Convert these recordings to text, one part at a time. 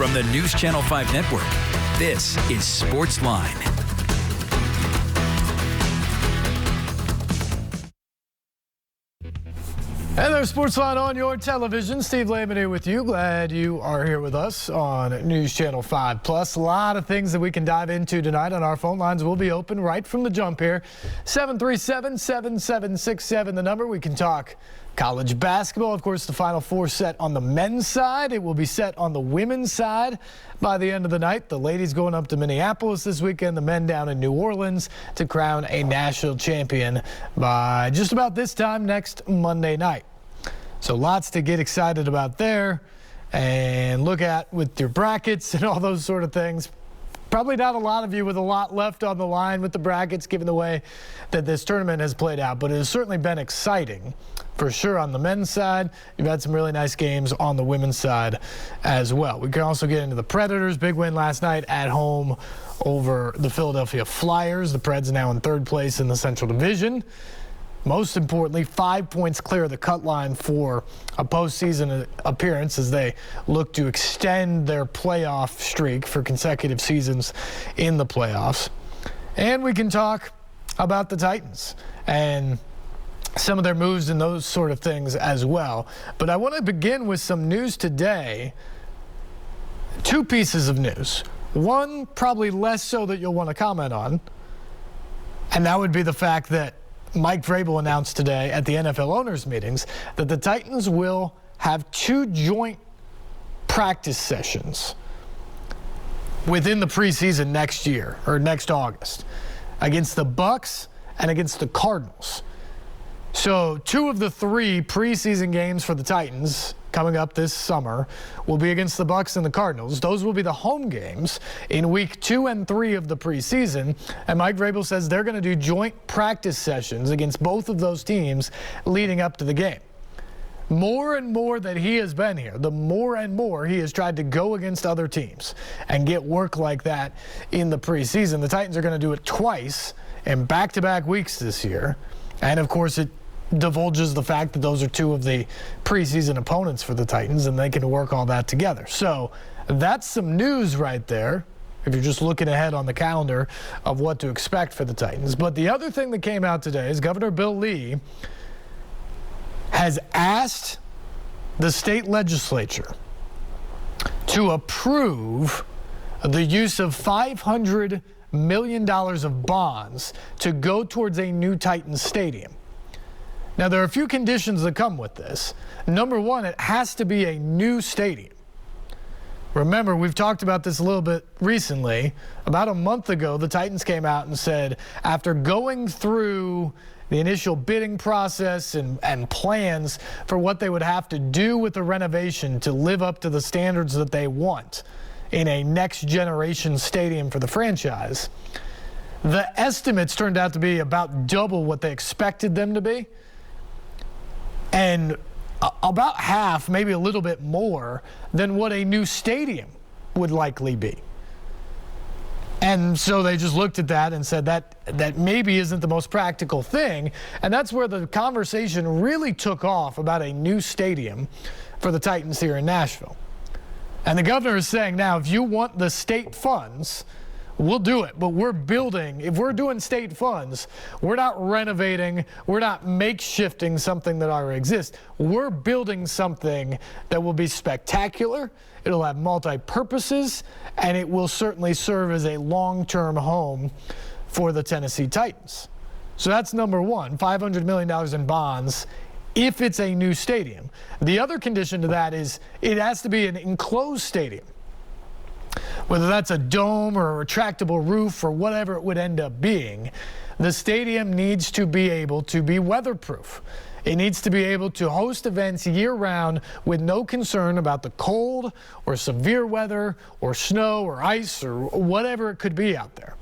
From the News Channel 5 Network, this is SportsLine. Hey there, SportsLine on your television. Steve Layman here with you. Glad you are here with us on News Channel 5 Plus. A lot of things that we can dive into tonight on our phone lines will be open right from the jump here. 737-7767, the number. We can talk college basketball. Of course, the Final Four set on the men's side. It will be set on the women's side by the end of the night. The ladies going up to Minneapolis this weekend, the men down in New Orleans to crown a national champion by just about this time next Monday night. So lots to get excited about there and look at with your brackets and all those sort of things. Probably not a lot of you with a lot left on the line with the brackets given the way that this tournament has played out, but it has certainly been exciting for sure on the men's side. You've had some really nice games on the women's side as well. We can also get into the Predators. Big win last night at home over the Philadelphia Flyers. The Preds now in third place in the Central Division. Most importantly, 5 points clear of the cut line for a postseason appearance as they look to extend their playoff streak for consecutive seasons in the playoffs. And we can talk about the Titans and some of their moves and those sort of things as well. But I want to begin with some news today. Two pieces of news. One, probably less so that you'll want to comment on, and that would be the fact that Mike Vrabel announced today at the NFL owners meetings that the Titans will have two joint practice sessions within the preseason next year or next August against the Bucs and against the Cardinals. So two of the three preseason games for the Titans coming up this summer will be against the Bucs and the Cardinals. Those will be the home games in week 2 and 3 of the preseason. And Mike Vrabel says they're going to do joint practice sessions against both of those teams leading up to the game. More and more that he has been here, the more and more he has tried to go against other teams and get work like that in the preseason. The Titans are going to do it twice in back-to-back weeks this year. And, of course, it divulges the fact that those are two of the preseason opponents for the Titans, and they can work all that together. So that's some news right there if you're just looking ahead on the calendar of what to expect for the Titans. But the other thing that came out today is Governor Bill Lee has asked the state legislature to approve the use of $500 million of bonds to go towards a new Titans stadium. Now, there are a few conditions that come with this. Number one, it has to be a new stadium. Remember, we've talked about this a little bit recently. About a month ago, the Titans came out and said, after going through the initial bidding process and plans for what they would have to do with the renovation to live up to the standards that they want in a next-generation stadium for the franchise, the estimates turned out to be about double what they expected them to be. And about half, maybe a little bit more, than what a new stadium would likely be. And so they just looked at that and said that maybe isn't the most practical thing. And that's where the conversation really took off about a new stadium for the Titans here in Nashville. And the governor is saying now, if you want the state funds, we'll do it, but we're building. If we're doing state funds, we're not renovating, we're not makeshifting something that already exists. We're building something that will be spectacular, it'll have multi-purposes, and it will certainly serve as a long-term home for the Tennessee Titans. So that's number one, $500 million in bonds if it's a new stadium. The other condition to that is it has to be an enclosed stadium. Whether that's a dome or a retractable roof or whatever it would end up being, the stadium needs to be able to be weatherproof. It needs to be able to host events year-round with no concern about the cold or severe weather or snow or ice or whatever it could be out there.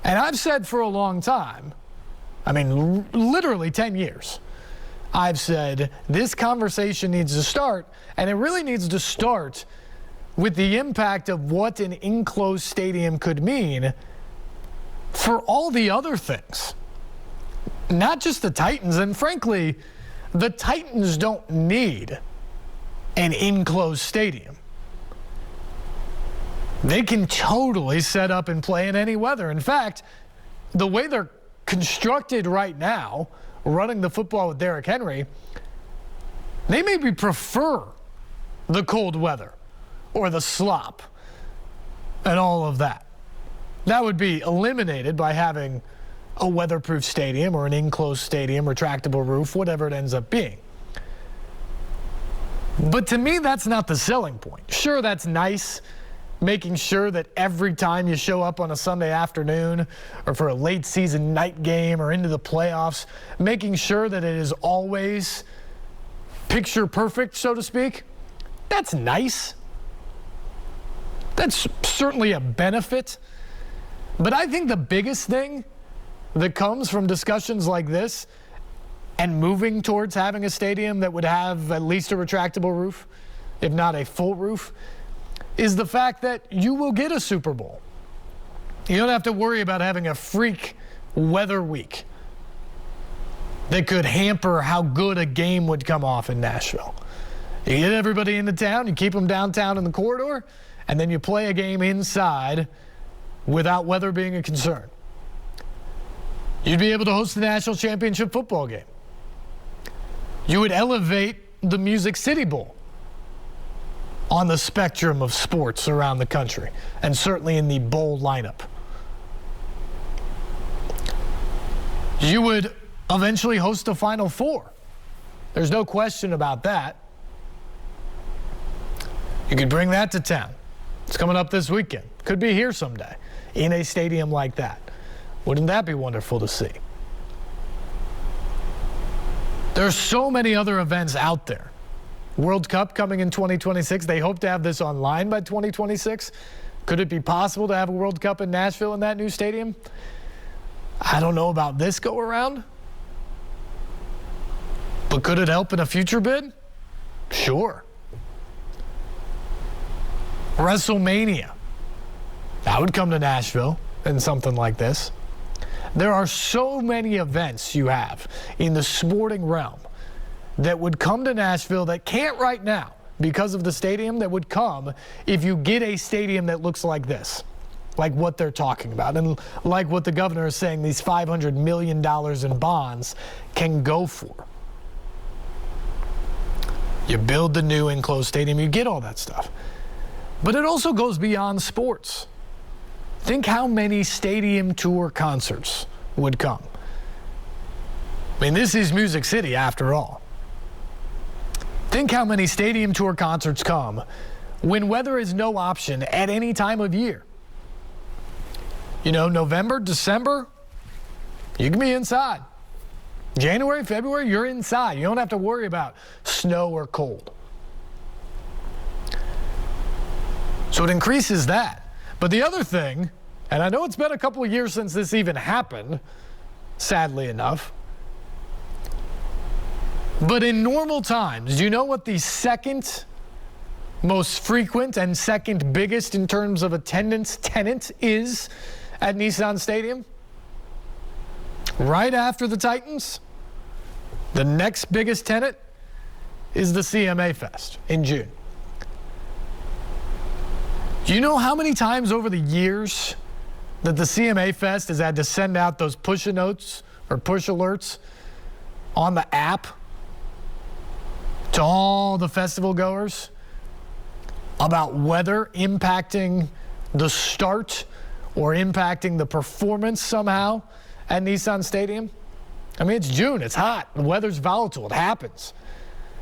And I've said for a long time, I mean literally 10 years, I've said this conversation needs to start, and it really needs to start with the impact of what an enclosed stadium could mean for all the other things. Not just the Titans, and frankly, the Titans don't need an enclosed stadium. they can totally set up and play in any weather. In fact, the way they're constructed right now, running the football with Derrick Henry, they maybe prefer the cold weather or the slop and all of that. That would be eliminated by having a weatherproof stadium or an enclosed stadium, retractable roof, whatever it ends up being. But to me, that's not the selling point. Sure, that's nice, making sure that every time you show up on a Sunday afternoon or for a late season night game or into the playoffs, making sure that it is always picture perfect, so to speak. That's nice. That's certainly a benefit. But I think the biggest thing that comes from discussions like this and moving towards having a stadium that would have at least a retractable roof, if not a full roof, is the fact that you will get a Super Bowl. You don't have to worry about having a freak weather week that could hamper how good a game would come off in Nashville. You get everybody into town, you keep them downtown in the corridor, and then you play a game inside without weather being a concern. You'd be able to host the national championship football game. You would elevate the Music City Bowl on the spectrum of sports around the country, and certainly in the bowl lineup. You would eventually host the Final Four. There's no question about that. You could bring that to town. It's coming up this weekend. Could be here someday in a stadium like that. Wouldn't that be wonderful to see? There's so many other events out there. World Cup coming in 2026. They hope to have this online by 2026. Could it be possible to have a World Cup in Nashville in that new stadium? I don't know about this go around. But could it help in a future bid? Sure. WrestleMania. That would come to Nashville in something like this. There are so many events you have in the sporting realm that would come to Nashville that can't right now because of the stadium, that would come if you get a stadium that looks like this, like what they're talking about, and like what the governor is saying these $500 million in bonds can go for. You build the new enclosed stadium, you get all that stuff. But it also goes beyond sports. Think how many stadium tour concerts would come. I mean, this is Music City after all. Think how many stadium tour concerts come when weather is no option at any time of year. You know, November, December, you can be inside. January, February, you're inside. You don't have to worry about snow or cold. So it increases that. But the other thing, and I know it's been a couple of years since this even happened, sadly enough, but in normal times, do you know what the second most frequent and second biggest in terms of attendance tenant is at Nissan Stadium? Right after the Titans, the next biggest tenant is the CMA Fest in June. Do you know how many times over the years that the CMA Fest has had to send out those push notes or push alerts on the app to all the festival goers about weather impacting the start or impacting the performance somehow at Nissan Stadium? I mean, it's June, it's hot, the weather's volatile, it happens.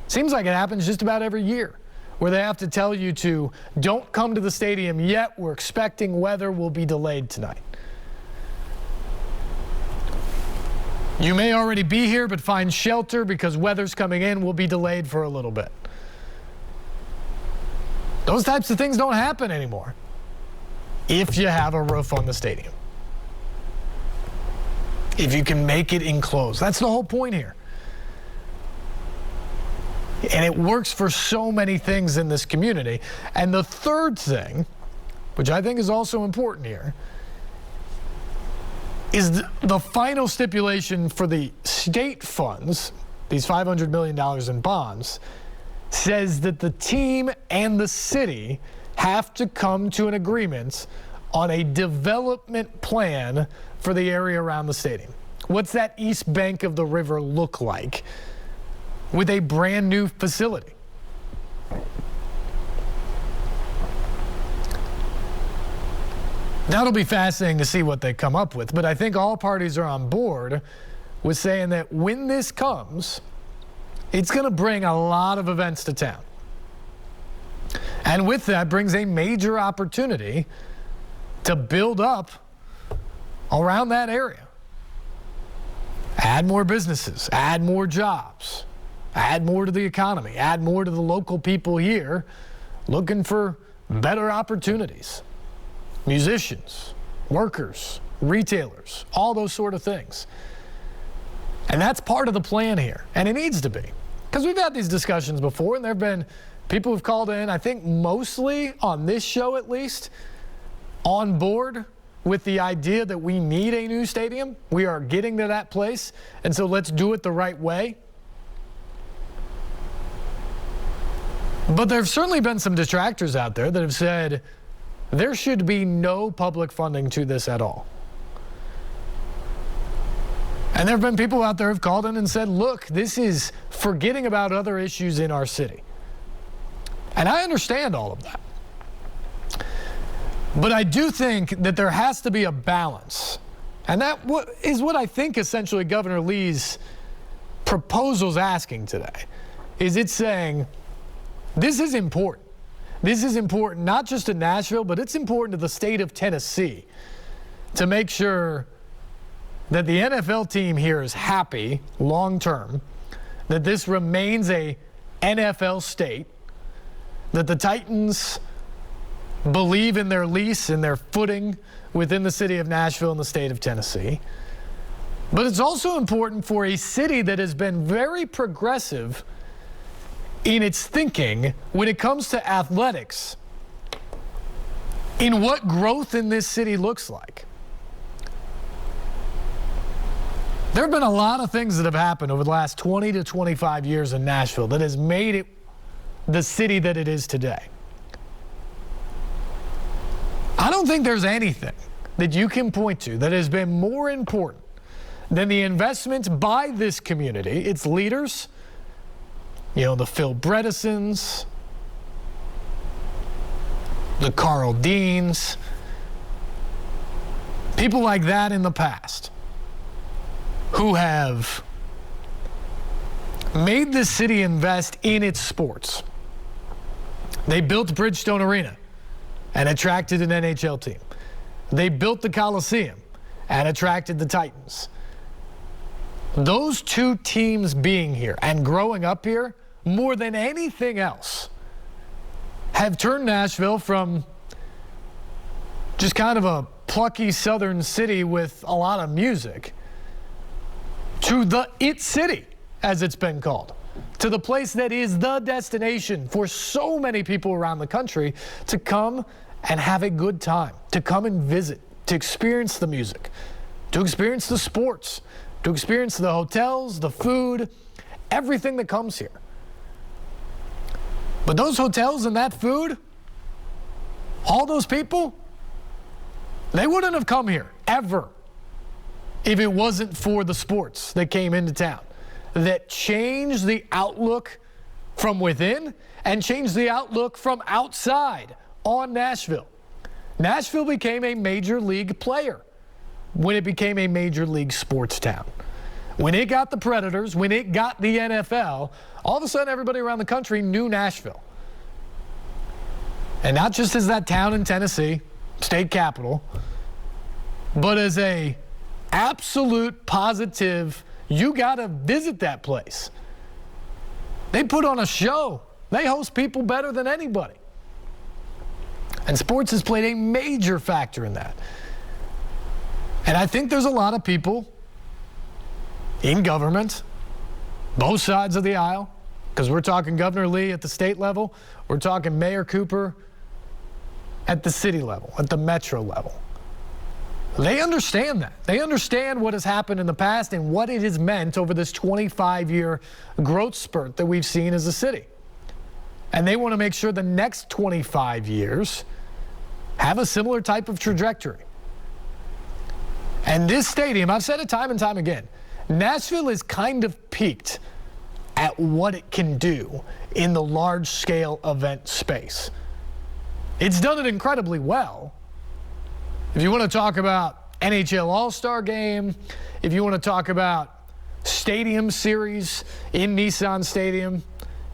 Seems like it happens just about every year, where they have to tell you to don't come to the stadium yet, we're expecting weather will be delayed tonight. You may already be here, but find shelter because weather's coming in, will be delayed for a little bit. Those types of things don't happen anymore if you have a roof on the stadium. If you can make it enclosed. That's the whole point here. And it works for so many things in this community. And the third thing, which I think is also important here, is the final stipulation for the state funds, these $500 million in bonds, says that the team and the city have to come to an agreement on a development plan for the area around the stadium. What's that east bank of the river look like with a brand new facility? That'll be fascinating to see what they come up with, but I think all parties are on board with saying that when this comes, it's going to bring a lot of events to town. And with that brings a major opportunity to build up around that area. Add more businesses, add more jobs, add more to the economy, add more to the local people here looking for better opportunities. Musicians, workers, retailers, all those sort of things. And that's part of the plan here, and it needs to be. Because we've had these discussions before, and there have been people who've called in, I think mostly on this show at least, on board with the idea that we need a new stadium. We are getting to that place, and so let's do it the right way. But there have certainly been some detractors out there that have said there should be no public funding to this at all. And there have been people out there who've called in and said, look, this is forgetting about other issues in our city. And I understand all of that. But I do think that there has to be a balance. And that is what I think essentially Governor Lee's proposal's asking today. Is it saying, this is important. This is important not just to Nashville, but it's important to the state of Tennessee to make sure that the NFL team here is happy long term, that this remains a NFL state, that the Titans believe in their lease and their footing within the city of Nashville and the state of Tennessee. But it's also important for a city that has been very progressive in its thinking when it comes to athletics, in what growth in this city looks like. There have been a lot of things that have happened over the last 20 to 25 years in Nashville that has made it the city that it is today. I don't think there's anything that you can point to that has been more important than the investment by this community, its leaders, the Phil Bredesons, the Carl Deans, people like that in the past who have made this city invest in its sports. They built Bridgestone Arena and attracted an NHL team. They built the Coliseum and attracted the Titans. Those two teams being here and growing up here, more than anything else, have turned Nashville from just kind of a plucky southern city with a lot of music to the It City, as it's been called, to the place that is the destination for so many people around the country to come and have a good time, to come and visit, to experience the music, to experience the sports, to experience the hotels, the food, everything that comes here. But those hotels and that food, all those people, they wouldn't have come here ever if it wasn't for the sports that came into town, that changed the outlook from within and changed the outlook from outside on Nashville. Nashville became a major league player when it became a major league sports town. When it got the Predators, when it got the NFL, all of a sudden everybody around the country knew Nashville. And not just as that town in Tennessee, state capital, but as a absolute positive, you got to visit that place. They put on a show. They host people better than anybody. And sports has played a major factor in that. And I think there's a lot of people in government, both sides of the aisle, because we're talking Governor Lee at the state level, we're talking Mayor Cooper at the city level, at the metro level. They understand that. They understand what has happened in the past and what it has meant over this 25-year growth spurt that we've seen as a city. And they want to make sure the next 25 years have a similar type of trajectory. And this stadium, I've said it time and time again, Nashville is kind of peaked at what it can do in the large-scale event space. It's done it incredibly well. If you want to talk about NHL All-Star Game, if you want to talk about Stadium Series in Nissan Stadium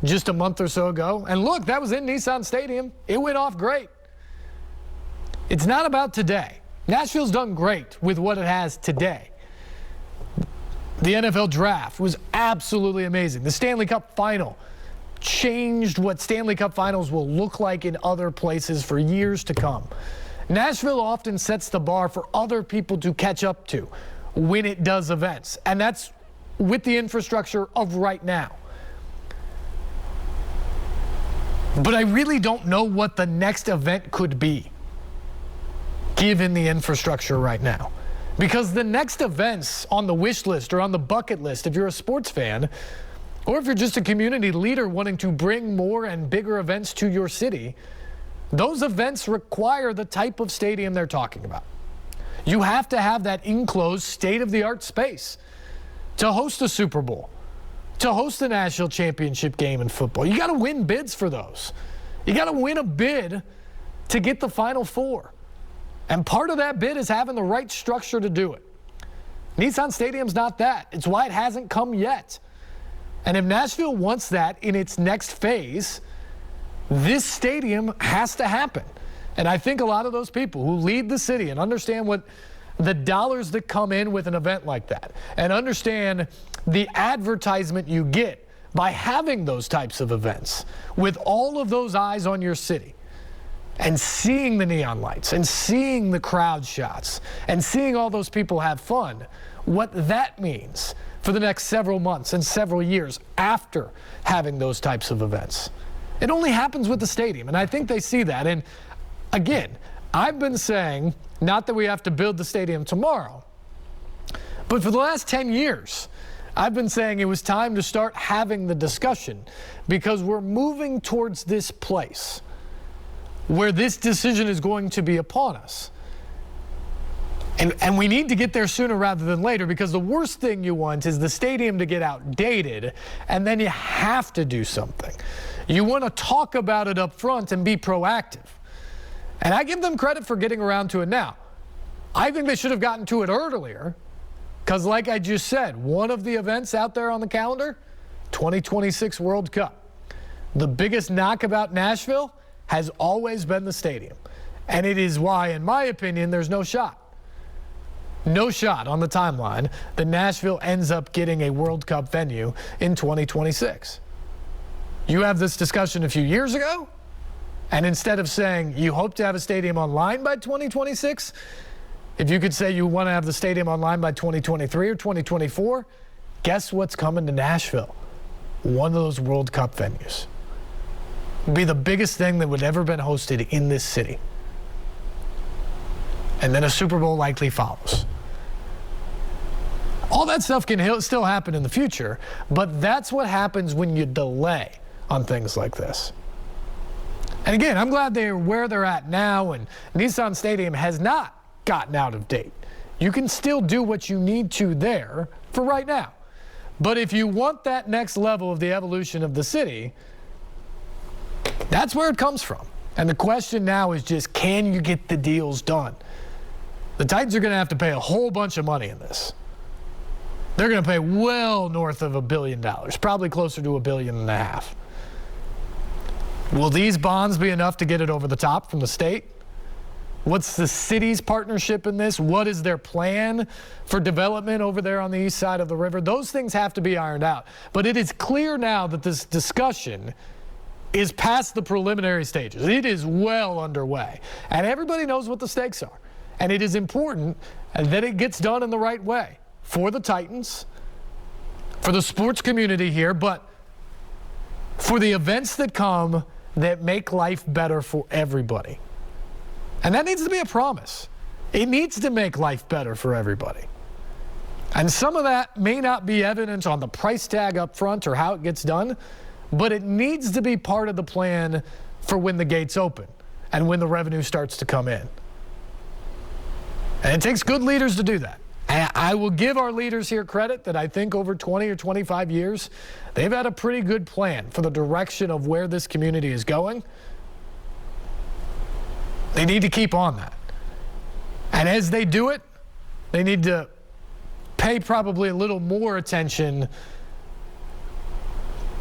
just a month or so ago, and look, that was in Nissan Stadium. It went off great. It's not about today. Nashville's done great with what it has today. The NFL Draft was absolutely amazing. The Stanley Cup Final changed what Stanley Cup Finals will look like in other places for years to come. Nashville often sets the bar for other people to catch up to when it does events, and that's with the infrastructure of right now. But I really don't know what the next event could be, given the infrastructure right now. Because the next events on the wish list or on the bucket list, if you're a sports fan, or if you're just a community leader wanting to bring more and bigger events to your city, those events require the type of stadium they're talking about. You have to have that enclosed, state-of-the-art space to host a Super Bowl, to host a national championship game in football. You got to win bids for those. You got to win a bid to get the Final Four. And part of that bid is having the right structure to do it. Nissan Stadium's not that. It's why it hasn't come yet. And if Nashville wants that in its next phase, this stadium has to happen. And I think a lot of those people who lead the city and understand what the dollars that come in with an event like that, and understand the advertisement you get by having those types of events with all of those eyes on your city, and seeing the neon lights and seeing the crowd shots and seeing all those people have fun, what that means for the next several months and several years after having those types of events. It only happens with the stadium, and I think they see that. And again, I've been saying, not that we have to build the stadium tomorrow, but for the last 10 years, I've been saying it was time to start having the discussion, because we're moving towards this place where this decision is going to be upon us. And we need to get there sooner rather than later, because the worst thing you want is the stadium to get outdated, and then you have to do something. You want to talk about it up front and be proactive. And I give them credit for getting around to it now. I think they should have gotten to it earlier, because like I just said, one of the events out there on the calendar, 2026 World Cup. The biggest knock about Nashville has always been the stadium. And it is why, in my opinion, there's no shot on the timeline that Nashville ends up getting a World Cup venue in 2026. You have this discussion a few years ago, and instead of saying you hope to have a stadium online by 2026, if you could say you want to have the stadium online by 2023 or 2024, guess what's coming to Nashville? One of those World Cup venues. Be the biggest thing that would ever been hosted in this city. And then a Super Bowl likely follows. All that stuff can still happen in the future, but that's what happens when you delay on things like this. And again, I'm glad they're where they're at now, and Nissan Stadium has not gotten out of date. You can still do what you need to there for right now. But if you want that next level of the evolution of the city, that's where it comes from. And the question now is just, can you get the deals done? The Titans are going to have to pay a whole bunch of money in this. They're going to pay well north of $1 billion, probably closer to $1.5 billion. Will these bonds be enough to get it over the top from the state? What's the city's partnership in this? What is their plan for development over there on the east side of the river? Those things have to be ironed out. But it is clear now that this discussion is past the preliminary stages. It is well underway. And everybody knows what the stakes are. And it is important that it gets done in the right way for the Titans, for the sports community here, but for the events that come that make life better for everybody. And that needs to be a promise. It needs to make life better for everybody. And some of that may not be evident on the price tag up front or how it gets done, but it needs to be part of the plan for when the gates open and when the revenue starts to come in. And it takes good leaders to do that. And I will give our leaders here credit that I think over 20 or 25 years, they've had a pretty good plan for the direction of where this community is going. They need to keep on that. And as they do it, they need to pay probably a little more attention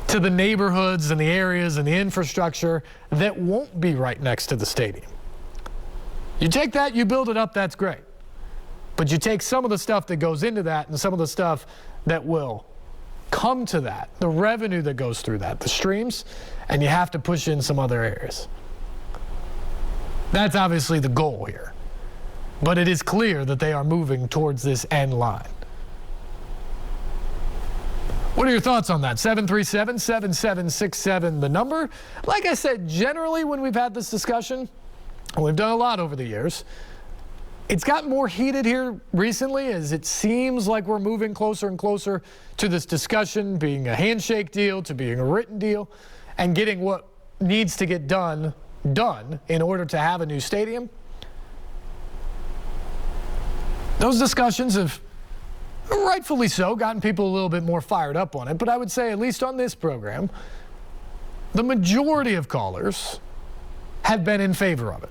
to the neighborhoods and the areas and the infrastructure that won't be right next to the stadium. You take that, you build it up, that's great. But you take some of the stuff that goes into that and some of the stuff that will come to that, the revenue that goes through that, the streams, and you have to push in some other areas. That's obviously the goal here. But it is clear that they are moving towards this end line. What are your thoughts on that? 737-7767, the number. Like I said, generally when we've had this discussion, and we've done a lot over the years, it's gotten more heated here recently as it seems like we're moving closer and closer to this discussion being a handshake deal, to being a written deal, and getting what needs to get done in order to have a new stadium. Those discussions have, rightfully so, gotten people a little bit more fired up on it, but I would say, at least on this program, the majority of callers have been in favor of it.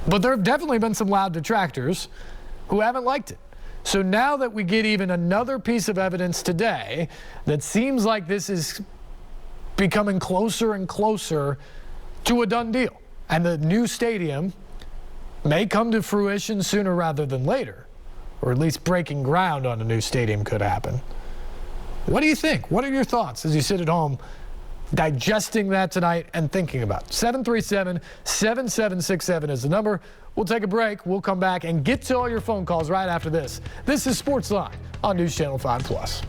But there have definitely been some loud detractors who haven't liked it. So now that we get even another piece of evidence today that seems like this is becoming closer and closer to a done deal, and the new stadium may come to fruition sooner rather than later, or at least breaking ground on a new stadium could happen. What do you think? What are your thoughts as you sit at home digesting that tonight and thinking about it? 737-7767 is the number. We'll take a break. We'll come back and get to all your phone calls right after this. This is SportsLine on News Channel 5+.